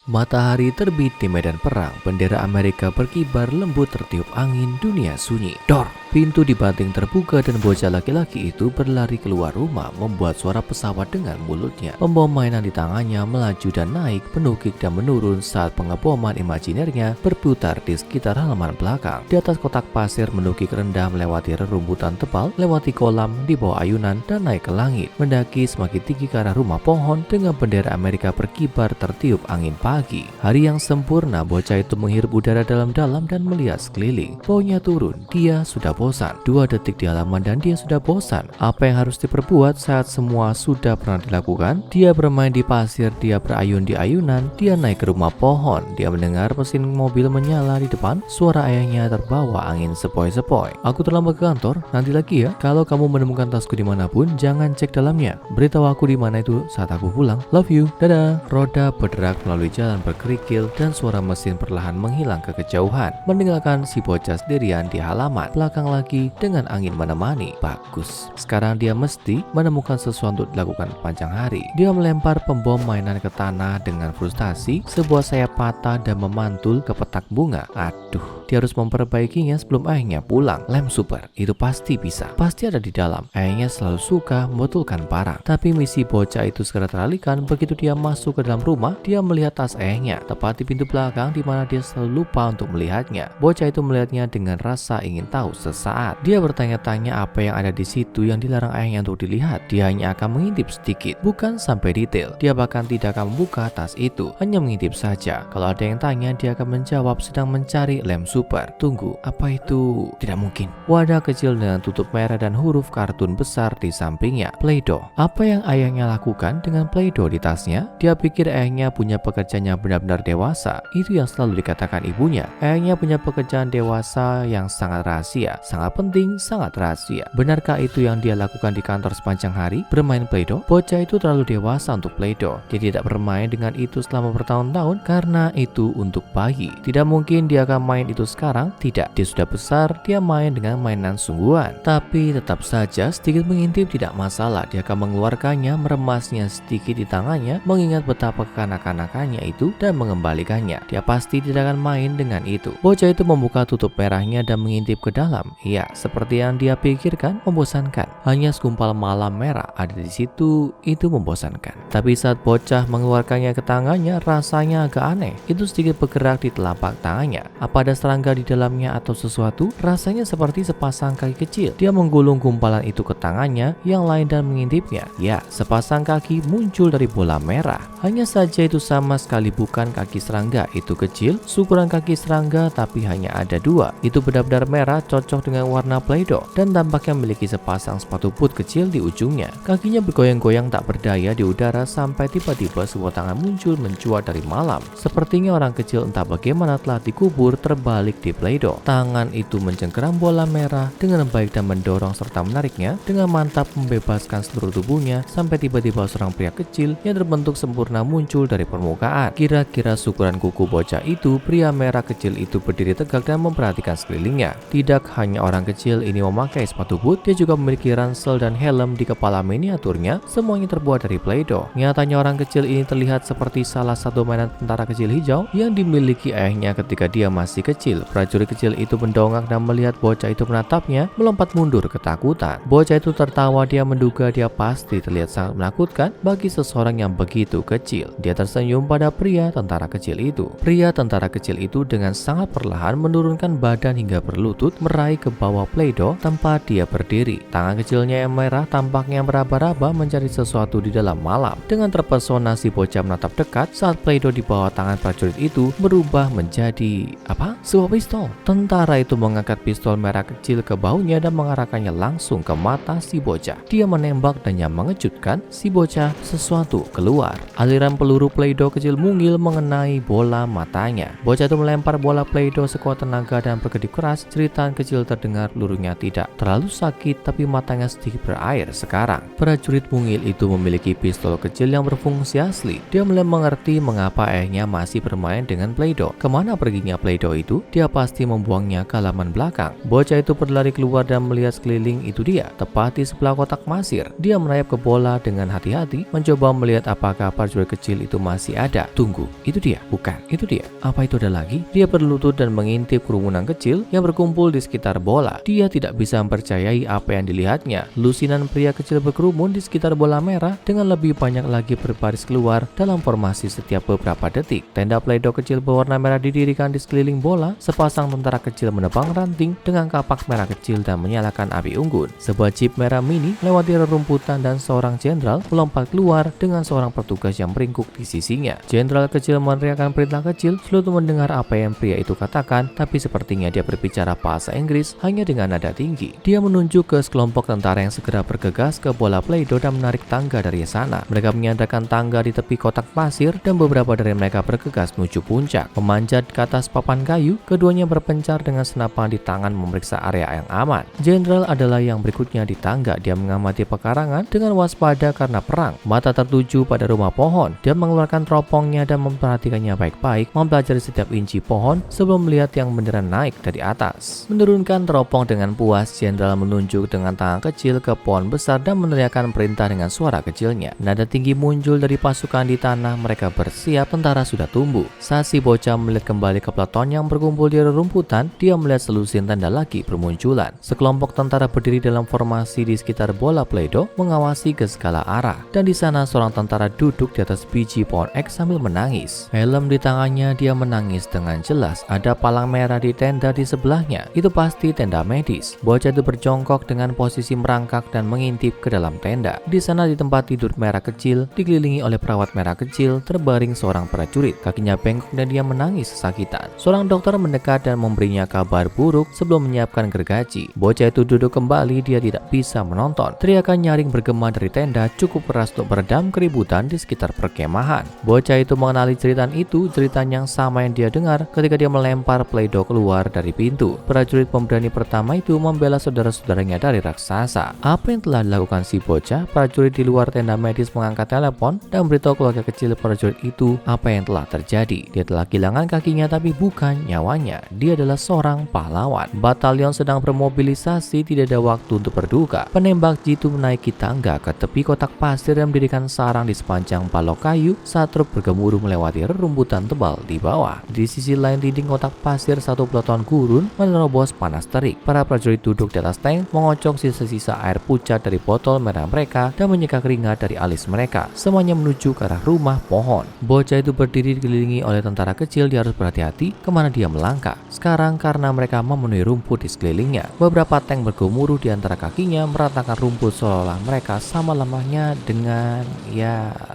Matahari terbit di medan perang, bendera Amerika berkibar lembut tertiup angin, dunia sunyi. Dor! Pintu dibanting terbuka dan bocah laki-laki itu berlari keluar rumah membuat suara pesawat dengan mulutnya. Pembom mainan di tangannya melaju dan naik, menukik dan menurun saat pengeboman imajinernya berputar di sekitar halaman belakang. Di atas kotak pasir menukik rendah melewati rerumputan tebal, lewati kolam, di bawah ayunan dan naik ke langit. Mendaki semakin tinggi ke arah rumah pohon dengan bendera Amerika berkibar tertiup angin pagi. Hari yang sempurna, bocah itu menghirup udara dalam-dalam dan melihat sekeliling. Baunya turun, dia sudah bosan. 2 detik di halaman dan dia sudah bosan. Apa yang harus diperbuat saat semua sudah pernah dilakukan? Dia bermain di pasir, dia berayun di ayunan, dia naik ke rumah pohon. Dia mendengar mesin mobil menyala di depan, suara ayahnya terbawa angin sepoi-sepoi. Aku terlambat ke kantor, nanti lagi ya. Kalau kamu menemukan tasku dimanapun, jangan cek dalamnya. Beritahu aku di mana itu saat aku pulang. Love you, dadah. Roda bergerak melalui jalan berkerikil dan suara mesin perlahan menghilang ke kejauhan, meninggalkan si bocah sendirian di halaman belakang lagi dengan angin menemani. Bagus. Sekarang dia mesti menemukan sesuatu untuk dilakukan panjang hari. Dia melempar pembom mainan ke tanah dengan frustasi, sebuah sayap patah dan memantul ke petak bunga. Aduh, dia harus memperbaikinya sebelum ayahnya pulang. Lem super, itu pasti bisa. Pasti ada di dalam. Ayahnya selalu suka membetulkan barang. Tapi misi bocah itu segera teralihkan begitu dia masuk ke dalam rumah. Dia melihat tas ayahnya, tepat di pintu belakang di mana dia selalu lupa untuk melihatnya. Bocah itu melihatnya dengan rasa ingin tahu sesaat. Dia bertanya-tanya apa yang ada di situ yang dilarang ayahnya untuk dilihat. Dia hanya akan mengintip sedikit, bukan sampai detail. Dia bahkan tidak akan membuka tas itu, hanya mengintip saja. Kalau ada yang tanya, dia akan menjawab sedang mencari lem super. Tunggu, apa itu? Tidak mungkin. Wadah kecil dengan tutup merah dan huruf kartun besar di sampingnya. Play-Doh. Apa yang ayahnya lakukan dengan Play-Doh di tasnya? Dia pikir ayahnya punya pekerjaan yang benar-benar dewasa. Itu yang selalu dikatakan ibunya. Ayahnya punya pekerjaan dewasa yang sangat rahasia, sangat penting, sangat rahasia. Benarkah itu yang dia lakukan di kantor sepanjang hari? Bermain Play-Doh? Bocah itu terlalu dewasa untuk Play-Doh. Dia tidak bermain dengan itu selama bertahun-tahun karena itu untuk bayi. Tidak mungkin dia akan main itu sekarang. Tidak, dia sudah besar, dia main dengan mainan sungguhan. Tapi tetap saja sedikit mengintip tidak masalah. Dia akan mengeluarkannya, meremasnya sedikit di tangannya, mengingat betapa kekanak-kanakannya itu dan mengembalikannya. Dia pasti tidak akan main dengan itu. Bocah itu membuka tutup merahnya dan mengintip ke dalam. Iya, seperti yang dia pikirkan, membosankan. Hanya segumpal malam merah ada di situ, itu membosankan. Tapi saat bocah mengeluarkannya ke tangannya, rasanya agak aneh. Itu sedikit bergerak di telapak tangannya. Apa ada serangga di dalamnya atau sesuatu? Rasanya seperti sepasang kaki kecil. Dia menggulung gumpalan itu ke tangannya yang lain dan mengintipnya. Ya, sepasang kaki muncul dari bola merah. Hanya saja itu sama sekali bukan kaki serangga. Itu kecil, ukuran kaki serangga tapi hanya ada 2. Itu benar-benar merah, cocok dengan warna Play-Doh dan tampaknya memiliki sepasang sepatu boot kecil di ujungnya. Kakinya bergoyang-goyang tak berdaya di udara sampai tiba-tiba sebuah tangan muncul mencuat dari malam. Sepertinya orang kecil entah bagaimana telah dikubur terbalik di Play-Doh. Tangan itu mencengkeram bola merah dengan baik dan mendorong serta menariknya dengan mantap, membebaskan seluruh tubuhnya sampai tiba-tiba seorang pria kecil yang terbentuk sempurna muncul dari permukaan. Kira-kira syukuran kuku bocah itu, pria merah kecil itu berdiri tegak dan memperhatikan sekelilingnya. Tidak hanya orang kecil ini memakai sepatu boot, dia juga memiliki ransel dan helm di kepala miniaturnya, semuanya terbuat dari Play-Doh. Nyatanya orang kecil ini terlihat seperti salah satu mainan tentara kecil hijau yang dimiliki ayahnya ketika dia masih kecil. Prajurit kecil itu mendongak dan melihat bocah itu menatapnya, melompat mundur ketakutan. Bocah itu tertawa, dia menduga dia pasti terlihat sangat menakutkan bagi seseorang yang begitu kecil. Dia tersenyum pada pria tentara kecil itu. Pria tentara kecil itu dengan sangat perlahan menurunkan badan hingga berlutut, meraih ke bawah Play-Doh tempat dia berdiri. Tangan kecilnya yang merah tampaknya meraba-raba mencari sesuatu di dalam malam. Dengan terpesona si bocah menatap dekat saat Play-Doh di bawah tangan prajurit itu berubah menjadi apa? Sebuah pistol. Tentara itu mengangkat pistol merah kecil ke bahunya dan mengarahkannya langsung ke mata si bocah. Dia menembak dan yang mengejutkan, si bocah sesuatu keluar. Aliran peluru Play-Doh kecil mungil mengenai bola matanya. Bocah itu melempar bola Play-Doh sekuat tenaga dan berkedip keras. Ceritaan kecil terdengar, pelurunya tidak terlalu sakit tapi matanya sedikit berair sekarang. Prajurit mungil itu memiliki pistol kecil yang berfungsi asli. Dia mulai mengerti mengapa ayahnya masih bermain dengan Play-Doh. Kemana perginya Play-Doh itu? dia pasti membuangnya ke halaman belakang. Bocah itu berlari keluar dan melihat sekeliling. Itu dia, tepat di sebelah kotak pasir. Dia merayap ke bola dengan hati-hati, mencoba melihat apakah prajurit kecil itu masih ada. Tunggu, itu dia? Bukan, itu dia. Apa itu ada lagi? Dia berlutut dan mengintip kerumunan kecil yang berkumpul di sekitar bola. Dia tidak bisa mempercayai apa yang dilihatnya. Lusinan pria kecil berkerumun di sekitar bola merah dengan lebih banyak lagi berbaris keluar dalam formasi setiap beberapa detik. Tenda Play-Doh kecil berwarna merah didirikan di sekeliling bola. Sepasang tentara kecil menebang ranting dengan kapak merah kecil dan menyalakan api unggun. Sebuah jeep merah mini lewati rerumputan dan seorang jenderal melompat keluar dengan seorang petugas yang meringkuk di sisinya. Jenderal kecil meneriakkan perintah kecil. Slut mendengar apa yang pria itu katakan, tapi sepertinya dia berbicara bahasa Inggris hanya dengan nada tinggi. Dia menunjuk ke sekelompok tentara yang segera bergegas ke bola Play-Doh dan menarik tangga dari sana. Mereka menyandarkan tangga di tepi kotak pasir dan beberapa dari mereka bergegas menuju puncak. Memanjat ke atas papan kayu, keduanya berpencar dengan senapan di tangan memeriksa area yang aman. Jenderal adalah yang berikutnya di tangga. Dia mengamati pekarangan dengan waspada karena perang. Mata tertuju pada rumah pohon. Dia mengeluarkan teropongnya dan memperhatikannya baik-baik, mempelajari setiap inci pohon sebelum melihat yang beneran naik dari atas. Menurunkan teropong dengan puas, jenderal menunjuk dengan tangan kecil ke pohon besar dan meneriakkan perintah dengan suara kecilnya. Nada tinggi muncul dari pasukan di tanah. Mereka bersiap, tentara sudah tumbuh. Saat si bocah melihat kembali ke peleton yang berkumpul di rerumputan, dia melihat selusin tanda lagi bermunculan. Sekelompok tentara berdiri dalam formasi di sekitar bola Play-Doh, mengawasi ke segala arah. Dan di sana seorang tentara duduk di atas biji pohon X sambil menangis. Helm di tangannya, dia menangis dengan jelas. Ada palang merah di tenda di sebelahnya. Itu pasti tenda medis. Bocah itu berjongkok dengan posisi merangkak dan mengintip ke dalam tenda. Di sana di tempat tidur merah kecil, dikelilingi oleh perawat merah kecil, terbaring seorang prajurit. Kakinya bengkok dan dia menangis kesakitan. Seorang dokter mendekat dan memberinya kabar buruk sebelum menyiapkan gergaji. Bocah itu duduk kembali, dia tidak bisa menonton. Teriakan nyaring bergema dari tenda cukup keras untuk meredam keributan di sekitar perkemahan. Bocah itu mengenali cerita itu, cerita yang sama yang dia dengar ketika dia melempar Play-Doh keluar dari pintu. Prajurit pemberani pertama itu membela saudara-saudaranya dari raksasa. Apa yang telah dilakukan si bocah? Prajurit di luar tenda medis mengangkat telepon dan memberitahu keluarga kecil prajurit itu apa yang telah terjadi. Dia telah kehilangan kakinya tapi bukan nyawanya. Dia adalah seorang pahlawan. Batalion sedang bermobilisasi, tidak ada waktu untuk berduka. Penembak jitu menaiki tangga ke tepi kotak pasir dan mendirikan sarang di sepanjang balok kayu saat truk bergemuruh melewati rerumputan tebal di bawah. Di sisi lain dinding kotak pasir, satu peloton gurun menerobos panas terik. Para prajurit duduk di atas tank, mengocok sisa-sisa air pucat dari botol merah mereka dan menyeka keringat dari alis mereka. Semuanya menuju ke arah rumah pohon. Bocah itu berdiri dikelilingi oleh tentara kecil. Dia harus berhati-hati kemana dia melangkah. Sekarang karena mereka memenuhi rumput di sekelilingnya. Beberapa tank bergemuruh di antara kakinya, meratakan rumput seolah-olah mereka sama lemahnya dengan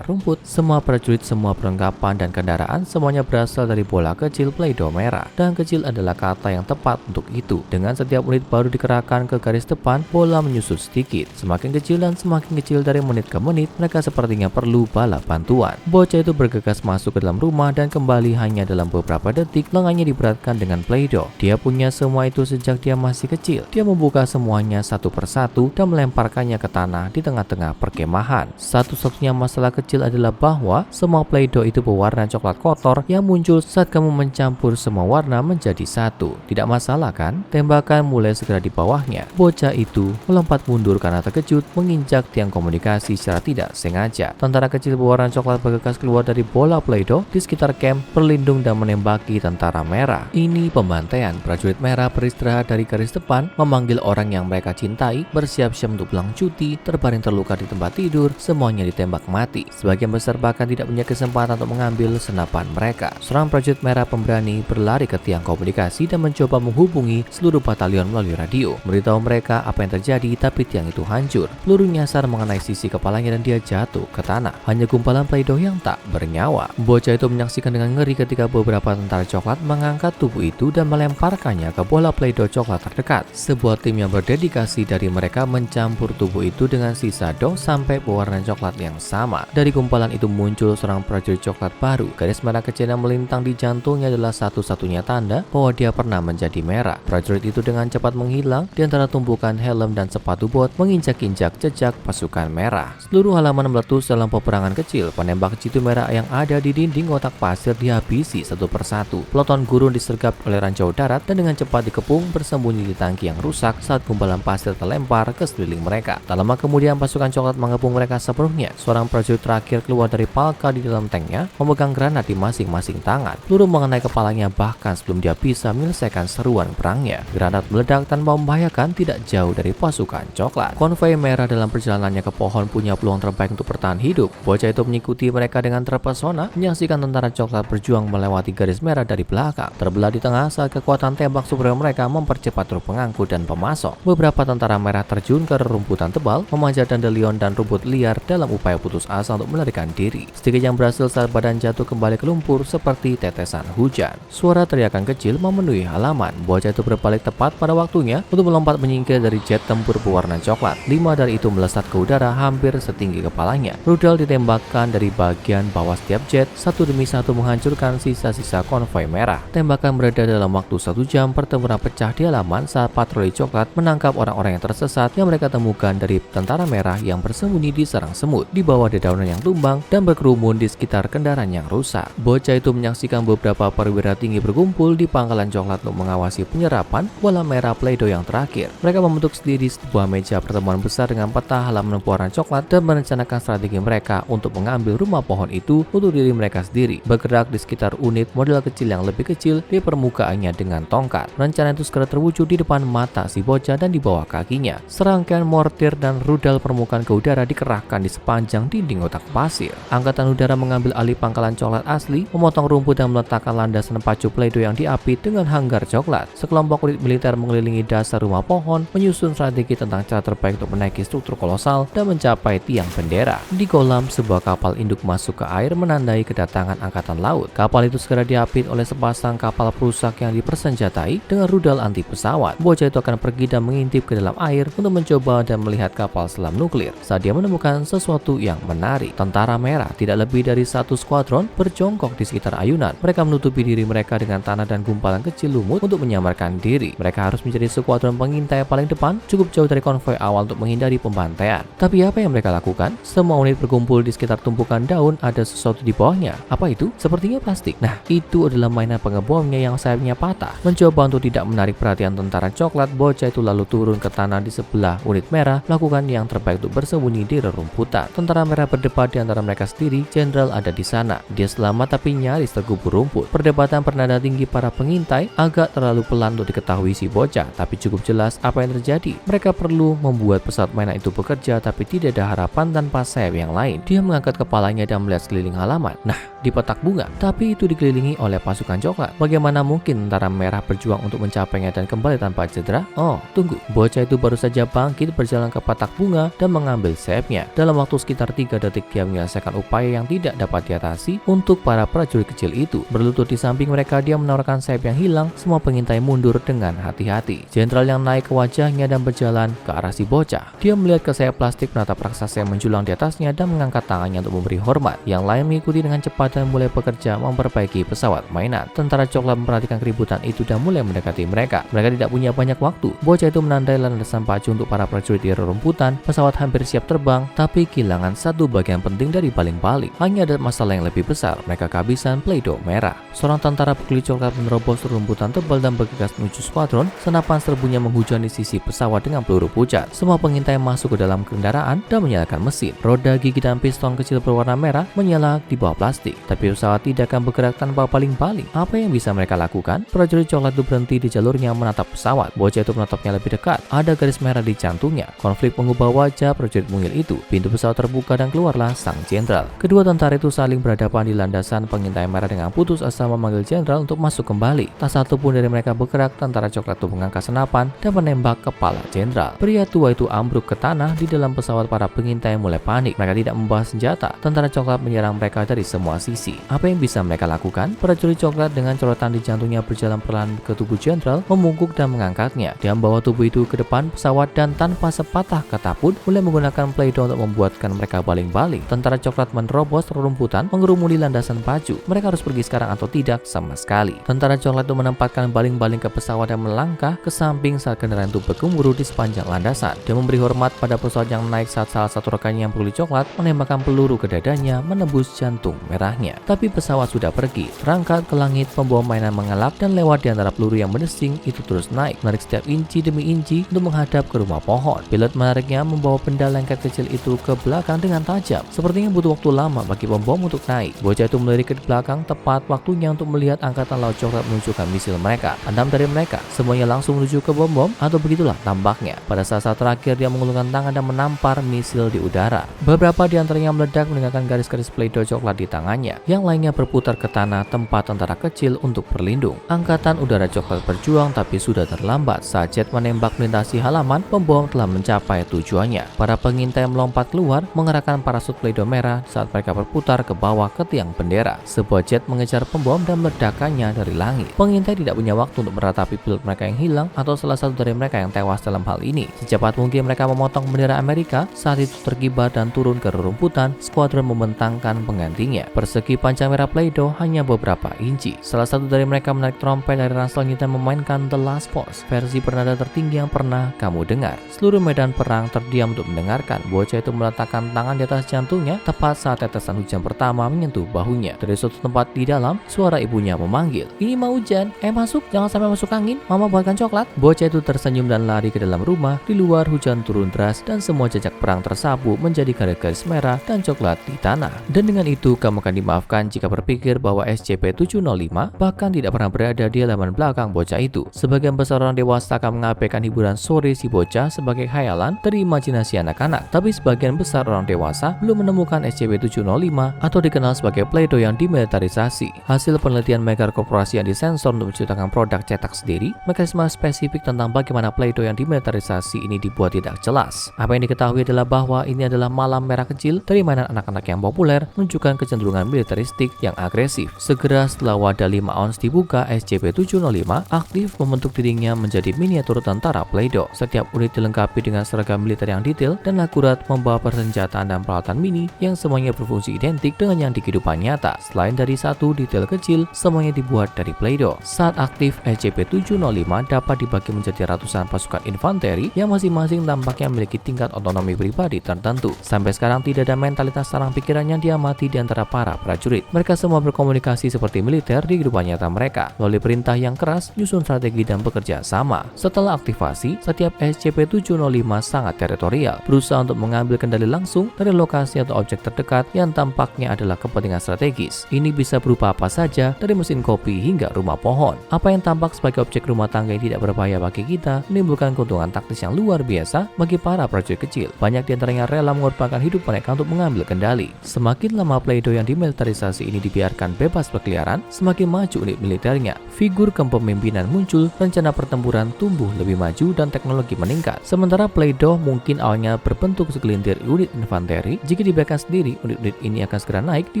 rumput. Semua prajurit, semua perlengkapan dan kendaraan, semuanya berasal dari bola kecil Play-Doh merah. Dan kecil adalah kata yang tepat untuk itu. Dengan setiap unit baru dikerahkan ke garis depan, bola menyusut sedikit. Semakin kecil dan semakin kecil dari menit ke menit, mereka sepertinya perlu bala bantuan. Bocah itu bergegas masuk ke dalam rumah dan kembali hanya dalam beberapa detik. Lengannya diberatkan dengan Play-Doh. Dia punya semua itu sejak dia masih kecil. Dia membuka semuanya satu persatu dan melemparkannya ke tanah di tengah-tengah perkemahan. Satu-satunya masalah kecil adalah bahwa semua Play-Doh itu berwarna coklat kotor yang muncul saat kamu mencampur semua warna menjadi satu. Tidak masalah kan? Tembakan mulai segera di bawahnya. Bocah itu melompat mundur karena terkejut, menginjak tiang komunikasi secara tidak sengaja. Tentara kecil berwarna coklat bergegas keluar dari bola Play-Doh di sekitar camp, berlindung dan menembaki tentara merah. Ini pembantaian. Prajurit merah beristirahat dari garis depan, memanggil orang yang mereka cintai, bersiap-siap untuk pulang cuti, terbaring terluka di tempat tidur, semuanya ditembak mati. Sebagian besar bahkan tidak punya kesempatan untuk mengambil senapan mereka. Seorang prajurit merah pemberani berlari ke tiang komunikasi dan mencoba menghubungi seluruh batalion melalui radio, memberitahu mereka apa yang terjadi, tapi tiang itu hancur. Peluru nyasar mengenai sisi kepalanya dan dia jatuh ke tanah. Hanya gumpalan Play-Doh yang tak bernyawa. Bocah itu menyaksikan dengan ngeri ketika beberapa tentara coklat mengangkat tubuh itu dan melemparkannya ke bola Play-Doh coklat terdekat. Sebuah tim yang berdedikasi dari mereka mencampur tubuh itu dengan sisa dough sampai berwarna coklat yang sama. Dari gumpalan itu muncul seorang prajurit coklat baru. Garis merah kecil yang melintang di jantungnya adalah satu-satunya tanda bahwa dia pernah menjadi merah. Prajurit itu dengan cepat menghilang di antara tumpukan helm dan sepatu bot, menginjak-injak jejak pasukan merah. Seluruh halaman meletus dalam peperangan kecil. Penembak jitu merah yang ada di dinding kotak pasir dihabisi satu persatu. Peloton gurun di disergap oleh ranjau darat dan dengan cepat dikepung bersembunyi di tangki yang rusak saat gumpalan pasir terlempar ke sekeliling mereka. Tak lama kemudian pasukan coklat mengepung mereka sepenuhnya. Seorang prajurit terakhir keluar dari palka di dalam tanknya, memegang granat di masing-masing tangan. Peluru mengenai kepalanya bahkan sebelum dia bisa menyelesaikan seruan perangnya. Granat meledak tanpa membahayakan tidak jauh dari pasukan coklat. Konvoi merah dalam perjalanannya ke pohon punya peluang terbaik untuk bertahan hidup. Bocah itu mengikuti mereka dengan terpesona, menyaksikan tentara coklat berjuang melewati garis merah dari belakang. Terbelah di tengah saat kekuatan tembak superior mereka mempercepat truk pengangkut dan pemasok. Beberapa tentara merah terjun ke rerumputan tebal, memanjat dandelion dan rumput liar dalam upaya putus asa untuk melarikan diri. Sedikit yang berhasil saat badan jatuh kembali ke lumpur seperti tetesan hujan. Suara teriakan kecil memenuhi halaman. Bocah itu berbalik tepat pada waktunya untuk melompat menyingkir dari jet tempur berwarna coklat. 5 dari itu melesat ke udara hampir setinggi kepalanya. Rudal ditembakkan dari bagian bawah setiap jet, satu demi satu menghancurkan sisa-sisa konvoi merah. Tembakan berada dalam waktu 1 jam. Pertempuran pecah di halaman saat patroli coklat menangkap orang-orang yang tersesat yang mereka temukan dari tentara merah yang bersembunyi di sarang semut, di bawah dedaunan yang tumbang dan berkerumun di sekitar kendaraan yang rusak. Bocah itu menyaksikan beberapa perwira tinggi berkumpul di pangkalan coklat untuk mengawasi penyerapan bola merah Play-Doh yang terakhir. Mereka membentuk sendiri sebuah meja pertemuan besar dengan peta halaman berwarna coklat dan merencanakan strategi mereka untuk mengambil rumah pohon itu untuk diri mereka sendiri, bergerak di sekitar unit model kecil yang lebih kecil di permukaannya dengan tongkat. Rencana itu segera terwujud di depan mata si bocah dan di bawah kakinya. Serangkaian mortir dan rudal permukaan ke udara dikerahkan di sepanjang dinding otak pasir. Angkatan udara mengambil alih pangkalan coklat asli, memotong rumput dan meletakkan landasan pacu Play-Doh yang diapit dengan hanggar coklat. Sekelompok unit militer mengelilingi dasar rumah pohon, menyusun strategi tentang cara terbaik untuk menaiki struktur kolosal dan mencapai tiang bendera. Di kolam, sebuah kapal induk masuk ke air menandai kedatangan angkatan laut. Kapal itu segera diapit oleh sepasang kapal perusak yang dipersenjatai dengan rudal anti pesawat. Bocah itu akan pergi dan mengintip ke dalam air untuk mencoba dan melihat kapal selam nuklir. Saat dia menemukan sesuatu yang menarik, tentara merah tidak lebih dari 1 skuadron berjongkok di sekitar ayunan. Mereka menutupi diri mereka dengan tanah dan gumpalan kecil lumut untuk menyamarkan diri. Mereka harus menjadi skuadron pengintai paling depan, cukup jauh dari konvoi awal untuk menghindari pembantaian. Tapi apa yang mereka lakukan? Semua unit berkumpul di sekitar tumpukan daun, ada sesuatu di bawahnya. Apa itu? Sepertinya plastik. Nah, itu adalah mainan pengebomnya yang sayapnya patah. Mencoba untuk tidak menarik perhatian tentara coklat, bocah itu lalu turun ke tanah di sebelah unit merah, melakukan yang terbaik untuk bersembunyi di rerumputan. Tentara merah berdebat di antara mereka sendiri. Jenderal ada di sana. Dia selamat tapi nyaris terkubur rumput. Perdebatan bernada tinggi para pengintai agak terlalu pelan untuk diketahui si bocah, tapi cukup jelas apa yang terjadi. Mereka perlu membuat pesawat mainan itu bekerja, tapi tidak ada harapan tanpa sayap yang lain. Dia mengangkat kepalanya dan melihat sekeliling halaman. Nah, di petak bunga, tapi itu dikelilingi oleh pasukan coklat. Bagaimana mungkin tentara merah berjuang untuk mencapainya dan kembali tanpa cedera? Oh, tunggu. Bocah itu baru saja bangkit, berjalan ke petak bunga dan mengambil sayapnya. Dalam waktu sekitar 3 detik dia menyelesaikan upaya yang tidak dapat diatasi untuk para prajurit kecil itu. Berlutut di samping mereka, dia menawarkan sayap yang hilang. Semua pengintai mundur dengan hati-hati. Jenderal yang naik ke wajahnya dan berjalan ke arah si bocah. Dia melihat ke sayap plastik, menatap raksasa yang menjulang di atasnya dan mengangkat tangannya untuk memberi hormat. Yang lain mengikuti dengan cepat dan mulai bekerja memperbaiki pesawat mainan. Tentara coklat memperhatikan keributan itu dan mulai mendekati mereka. Mereka tidak punya banyak waktu. Bocah itu menandai landasan pacu untuk para prajurit di rerumputan. Pesawat hampir siap terbang, tapi kehilangan satu bagian penting dari baling-baling. Hanya ada masalah yang lebih besar. Mereka kehabisan Play-Doh merah. Seorang tentara berkulit coklat menerobos rerumputan tebal dan bergegas menuju skuadron. Senapan serbunya menghujani sisi pesawat dengan peluru pucat. Semua pengintai masuk ke dalam kendaraan dan menyalakan mesin. Roda gigi dan piston kecil berwarna merah menyala di bawah plastik. Tapi pesawat tidak akan bergerak tanpa baling-baling. Apa yang bisa mereka lakukan? Prajurit coklat itu berhenti di jalurnya menatap pesawat. Bocah itu menatapnya lebih dekat. Ada garis merah di jantungnya. Konflik mengubah wajah prajurit mungil itu. Pintu pesawat terbuka dan keluarlah sang jenderal. Kedua tentara itu saling berhadapan di landasan. Pengintai merah dengan putus asa memanggil jenderal untuk masuk kembali. Tak satu pun dari mereka bergerak. Tentara coklat itu mengangkat senapan dan menembak kepala jenderal. Pria tua itu ambruk ke tanah. Di dalam pesawat para pengintai mulai panik. Mereka tidak membawa senjata. Tentara coklat menyerang mereka dari semua sisi. Apa yang bisa mereka lakukan? Prajurit coklat dengan corotan di jantungnya berjalan perlahan ke tubuh jenderal, membungkuk dan mengangkatnya. Dia membawa tubuh itu ke depan pesawat dan tanpa sepatah kata pun mulai menggunakan Play-Doh untuk membuatkan mereka baling-baling. Tentara coklat menerobos rerumputan, mengerumuni landasan pacu. Mereka harus pergi sekarang atau tidak sama sekali. Tentara coklat itu menempatkan baling-baling ke pesawat dan melangkah ke samping saat kendaraan itu bergemuruh di sepanjang landasan. Dia memberi hormat pada pesawat yang naik saat salah satu rekannya yang berkulit coklat menembakkan peluru ke dadanya menembus jantung merahnya. Tapi pesawat sudah pergi, terangkat ke langit membawa permainan mengelak dan lewat di antara peluru yang mendesing itu terus naik, menarik setiap inci demi inci untuk menghadap ke rumah pohon. Pilot menariknya membawa benda lengket kecil itu ke belakang dengan tajam. Sepertinya butuh waktu lama bagi bom untuk naik. Bocah itu melirik ke belakang, tepat waktunya untuk melihat angkatan laut coklat meluncurkan misil mereka. 6 dari mereka semuanya langsung menuju ke bom atau begitulah tampaknya. Pada saat terakhir dia mengulurkan tangan dan menampar misil di udara. Beberapa di antaranya meledak meninggalkan garis-garis Play-Doh coklat di tangannya. Yang lainnya berputar ke tanah tempat tentara kecil untuk berlindung. Angkatan udara coklat berjuang tapi sudah terlambat. Saat jet menembak melintasi halaman, pembom telah mencapai tujuannya. Para pengintai melompat keluar mengerahkan parasut Play-Doh merah saat mereka berputar ke bawah ke tiang bendera. Sebuah jet mengejar pembom dan meledakkannya dari langit. Pengintai tidak punya waktu untuk meratapi pilot mereka yang hilang atau salah satu dari mereka yang tewas dalam hal ini. Secepat mungkin mereka memotong bendera Amerika. Saat itu terkibar dan turun ke rerumputan. Skuadron membentangkan penggantinya. Persegi panjang merah Play-Doh hanya beberapa inci. Salah satu dari mereka menarik trompet dari ransel dan memainkan The Last Force, versi bernada tertinggi yang pernah kamu dengar. Seluruh medan perang terdiam untuk mendengarkan. Bocah itu meletakkan tangan di atas jantungnya tepat saat tetesan hujan pertama menyentuh bahunya. Dari suatu tempat di dalam, suara ibunya memanggil, "Ini mau hujan, masuk, jangan sampai masuk angin, mama buatkan coklat." Bocah itu tersenyum dan lari ke dalam rumah. Di luar hujan turun deras dan semua jejak perang tersapu menjadi garis-garis merah dan coklat di tanah. Dan dengan itu kamu akan dimaafkan jika berpikir bahwa SCP-705 bahkan tidak pernah berada di halaman belakang bocah itu. Sebagian besar orang dewasa akan mengabaikan hiburan sore si bocah sebagai khayalan dari imajinasi anak-anak, tapi sebagian besar orang dewasa belum menemukan SCP-705 atau dikenal sebagai Play-Doh yang dimilitarisasi. Hasil penelitian mega korporasi yang disensor untuk menciptakan produk cetak sendiri, mekanisme spesifik tentang bagaimana Play-Doh yang dimilitarisasi ini dibuat tidak jelas. Apa yang diketahui adalah bahwa ini adalah malam merah kecil dari mainan anak-anak yang populer, menunjukkan kecenderungan militeristik yang agresif. Segera setelah wadah 5 ons dibuka, SCP-705 aktif membentuk dirinya menjadi miniatur tentara Play-Doh. Setiap unit dilengkapi dengan seragam militer yang detail dan akurat, membawa persenjataan dan peralatan mini yang semuanya berfungsi identik dengan yang di kehidupan nyata. Selain dari satu detail kecil, semuanya dibuat dari Play-Doh. Saat aktif, SCP-705 dapat dibagi menjadi ratusan pasukan infanteri yang masing-masing tampaknya memiliki tingkat otonomi pribadi tertentu. Sampai sekarang tidak ada mentalitas sarang pikiran yang diamati di antara para prajurit. Mereka semua berkomunikasi seperti militer di kehidupan nyata mereka, melalui perintah yang keras, nyusun strategi dan bekerja sama. Setelah aktivasi, setiap SCP-705 sangat teritorial, berusaha untuk mengambil kendali langsung dari lokasi atau objek terdekat yang tampaknya adalah kepentingan strategis. Ini bisa berupa apa saja, dari mesin kopi hingga rumah pohon. Apa yang tampak sebagai objek rumah tangga yang tidak berbahaya bagi kita, menimbulkan keuntungan taktis yang luar biasa bagi para prajurit kecil. Banyak di antaranya rela mengorbankan hidup mereka untuk mengambil kendali. Semakin lama Play-Doh yang dimilitarisasi ini dibiarkan bebas berkeliaran, semakin maju unit militernya. Figur kepemimpinan muncul, rencana pertempuran tumbuh lebih maju dan teknologi meningkat. Sementara Play-Doh mungkin awalnya berbentuk segelintir unit infanteri, jika dibiarkan sendiri, unit-unit ini akan segera naik di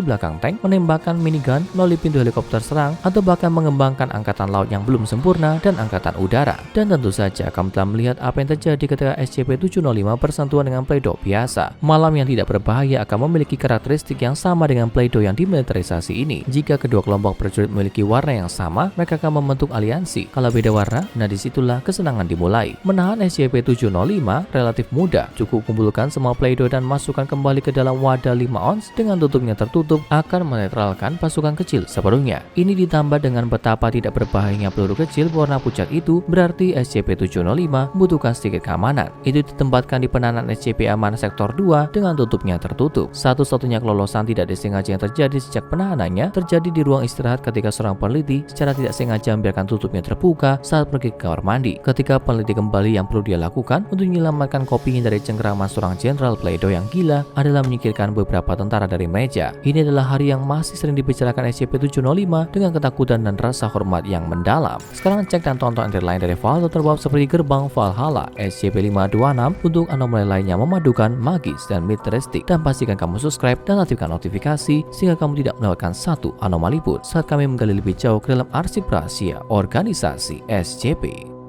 belakang tank, menembakkan minigun melalui pintu helikopter serang, atau bahkan mengembangkan angkatan laut yang belum sempurna dan angkatan udara. Dan tentu saja kamu telah melihat apa yang terjadi ketika SCP-705 bersentuhan dengan Play-Doh biasa. Malam yang tidak berbahaya akan memiliki karakteristik yang sama dengan Play-Doh yang dimilitarisasi ini. Jika kedua kelompok prajurit memiliki warna yang sama, mereka akan membentuk aliansi. Kalau beda warna, nah disitulah kesenangan dimulai. Menahan SCP-705 relatif mudah. Cukup kumpulkan semua Play-Doh dan masukkan kembali ke dalam wadah 5 ons dengan tutupnya tertutup akan menetralkan pasukan kecil sepenuhnya. Ini ditambah dengan betapa tidak berbahayanya peluru kecil berwarna pucat itu, berarti SCP-705 membutuhkan sedikit keamanan. Itu ditempatkan di penahanan SCP aman sektor 2 dengan tutupnya tertutup. Satu-satunya kelolosan tidak disengaja yang terjadi sejak penahanannya terjadi di ruang istirahat ketika seorang peneliti secara tidak sengaja membiarkan tutupnya terbuka saat pergi ke kamar mandi. Ketika peneliti kembali, yang perlu dia lakukan untuk menyelamatkan kopinya dari cengkeraman seorang jenderal Play-Doh yang gila adalah menyingkirkan beberapa tentara dari meja. Ini adalah hari yang masih sering dibicarakan SCP-705 dengan ketakutan dan rasa hormat yang mendalam. Sekarang cek dan tonton entry lain dari file terbawah seperti Gerbang Valhalla SCP-526 untuk anomali lainnya memadukan magis dan militeristik, dan pastikan kamu subscribe dan aktifkan notifikasi sehingga kamu tidak melewatkan satu anomali pun saat kami menggali lebih jauh ke dalam arsip rahasia organisasi SCP.